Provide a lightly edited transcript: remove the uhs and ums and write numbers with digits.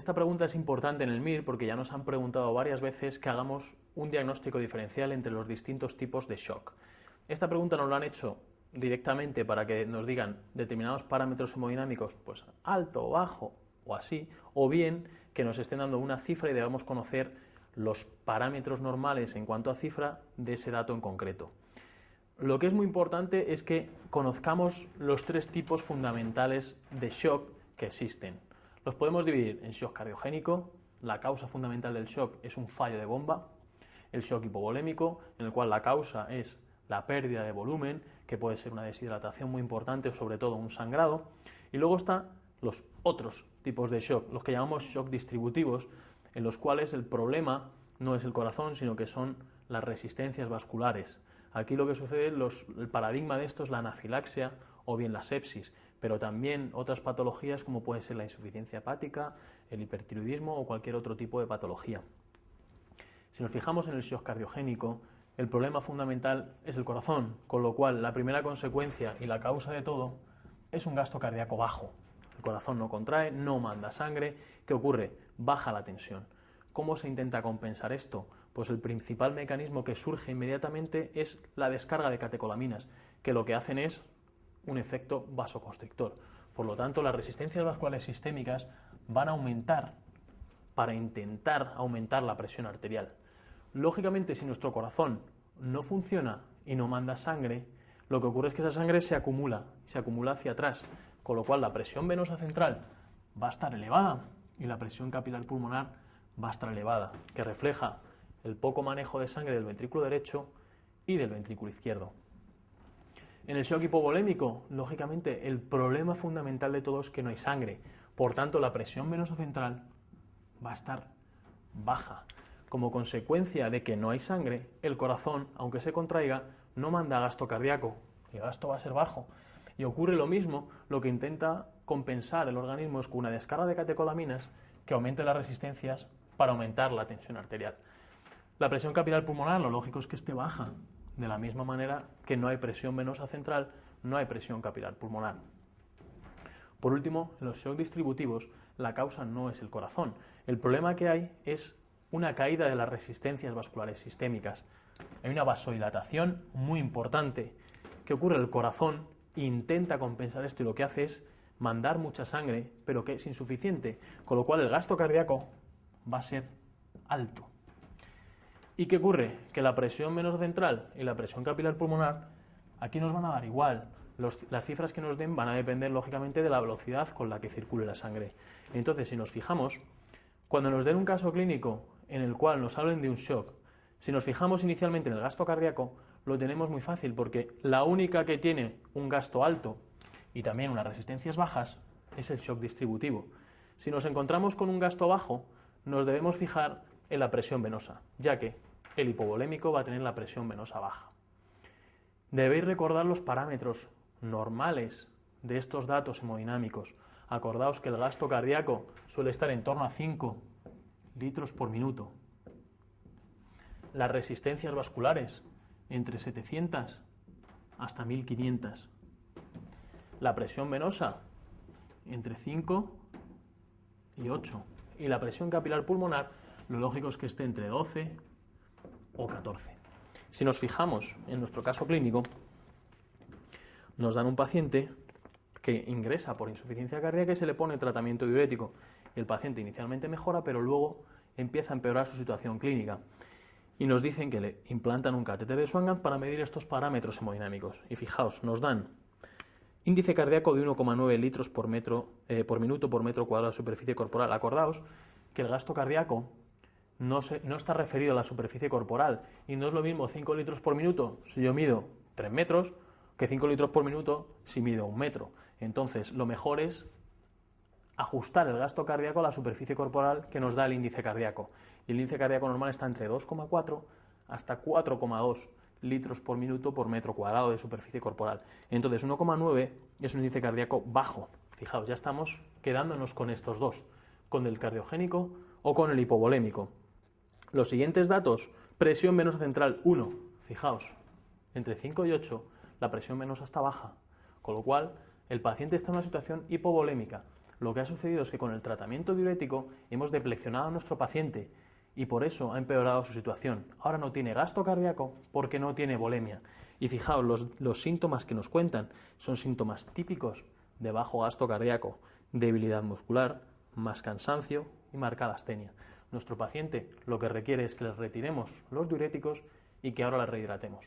Esta pregunta es importante en el MIR porque ya nos han preguntado varias veces que hagamos un diagnóstico diferencial entre los distintos tipos de shock. Esta pregunta nos lo han hecho directamente para que nos digan determinados parámetros hemodinámicos, pues alto o bajo o así, o bien que nos estén dando una cifra y debamos conocer los parámetros normales en cuanto a cifra de ese dato en concreto. Lo que es muy importante es que conozcamos los tres tipos fundamentales de shock que existen. Los podemos dividir en shock cardiogénico, la causa fundamental del shock es un fallo de bomba, el shock hipovolémico, en el cual la causa es la pérdida de volumen, que puede ser una deshidratación muy importante o sobre todo un sangrado, y luego están los otros tipos de shock, los que llamamos shock distributivos, en los cuales el problema no es el corazón, sino que son las resistencias vasculares. Aquí lo que sucede, el paradigma de esto es la anafilaxia o bien la sepsis, pero también otras patologías como puede ser la insuficiencia hepática, el hipertiroidismo o cualquier otro tipo de patología. Si nos fijamos en el shock cardiogénico, el problema fundamental es el corazón, con lo cual la primera consecuencia y la causa de todo es un gasto cardíaco bajo. El corazón no contrae, no manda sangre. ¿Qué ocurre? Baja la tensión. ¿Cómo se intenta compensar esto? Pues el principal mecanismo que surge inmediatamente es la descarga de catecolaminas, que lo que hacen es un efecto vasoconstrictor. Por lo tanto, las resistencias vasculares sistémicas van a aumentar para intentar aumentar la presión arterial. Lógicamente, si nuestro corazón no funciona y no manda sangre, lo que ocurre es que esa sangre se acumula hacia atrás, con lo cual la presión venosa central va a estar elevada y la presión capilar pulmonar va a estar elevada, que refleja el poco manejo de sangre del ventrículo derecho y del ventrículo izquierdo. En el shock hipovolémico, lógicamente, el problema fundamental de todo es que no hay sangre, por tanto la presión venosa central va a estar baja. Como consecuencia de que no hay sangre, el corazón, aunque se contraiga, no manda gasto cardíaco, el gasto va a ser bajo. Y ocurre lo mismo, lo que intenta compensar el organismo es con una descarga de catecolaminas que aumente las resistencias para aumentar la tensión arterial. La presión capilar pulmonar, lo lógico es que esté baja, de la misma manera que no hay presión venosa central, no hay presión capilar pulmonar. Por último, en los shock distributivos, la causa no es el corazón. El problema que hay es una caída de las resistencias vasculares sistémicas. Hay una vasodilatación muy importante. ¿Qué ocurre? El corazón intenta compensar esto y lo que hace es mandar mucha sangre, pero que es insuficiente, con lo cual el gasto cardíaco va a ser alto. ¿Y qué ocurre? Que la presión venosa central y la presión capilar pulmonar aquí nos van a dar igual. Las cifras que nos den van a depender lógicamente de la velocidad con la que circule la sangre. Entonces, si nos fijamos, cuando nos den un caso clínico en el cual nos hablen de un shock, si nos fijamos inicialmente en el gasto cardíaco, lo tenemos muy fácil porque la única que tiene un gasto alto y también unas resistencias bajas es el shock distributivo. Si nos encontramos con un gasto bajo, nos debemos fijar en la presión venosa, ya que el hipovolémico va a tener la presión venosa baja. Debéis recordar los parámetros normales de estos datos hemodinámicos. Acordaos que el gasto cardíaco suele estar en torno a 5 litros por minuto. Las resistencias vasculares entre 700 hasta 1500. La presión venosa entre 5 y 8. Y la presión capilar pulmonar, lo lógico es que esté entre 12 o 14. Si nos fijamos en nuestro caso clínico, nos dan un paciente que ingresa por insuficiencia cardíaca y se le pone tratamiento diurético. El paciente inicialmente mejora, pero luego empieza a empeorar su situación clínica. Y nos dicen que le implantan un catéter de Swan-Ganz para medir estos parámetros hemodinámicos. Y fijaos, nos dan índice cardíaco de 1,9 litros por minuto por metro cuadrado de superficie corporal. Acordaos que el gasto cardíaco no está referido a la superficie corporal y no es lo mismo 5 litros por minuto si yo mido 3 metros que 5 litros por minuto si mido 1 metro. Entonces, lo mejor es ajustar el gasto cardíaco a la superficie corporal que nos da el índice cardíaco. Y el índice cardíaco normal está entre 2,4 hasta 4,2 litros por minuto por metro cuadrado de superficie corporal. Entonces, 1,9 es un índice cardíaco bajo. Fijaos, ya estamos quedándonos con estos dos, con el cardiogénico o con el hipovolémico. Los siguientes datos, presión venosa central 1, fijaos, entre 5 y 8 la presión venosa está baja, con lo cual el paciente está en una situación hipovolémica. Lo que ha sucedido es que con el tratamiento diurético hemos depleccionado a nuestro paciente y por eso ha empeorado su situación. Ahora no tiene gasto cardíaco porque no tiene volemia. Y fijaos, los síntomas que nos cuentan son síntomas típicos de bajo gasto cardíaco, debilidad muscular, más cansancio y marcada astenia. Nuestro paciente lo que requiere es que le retiremos los diuréticos y que ahora le rehidratemos.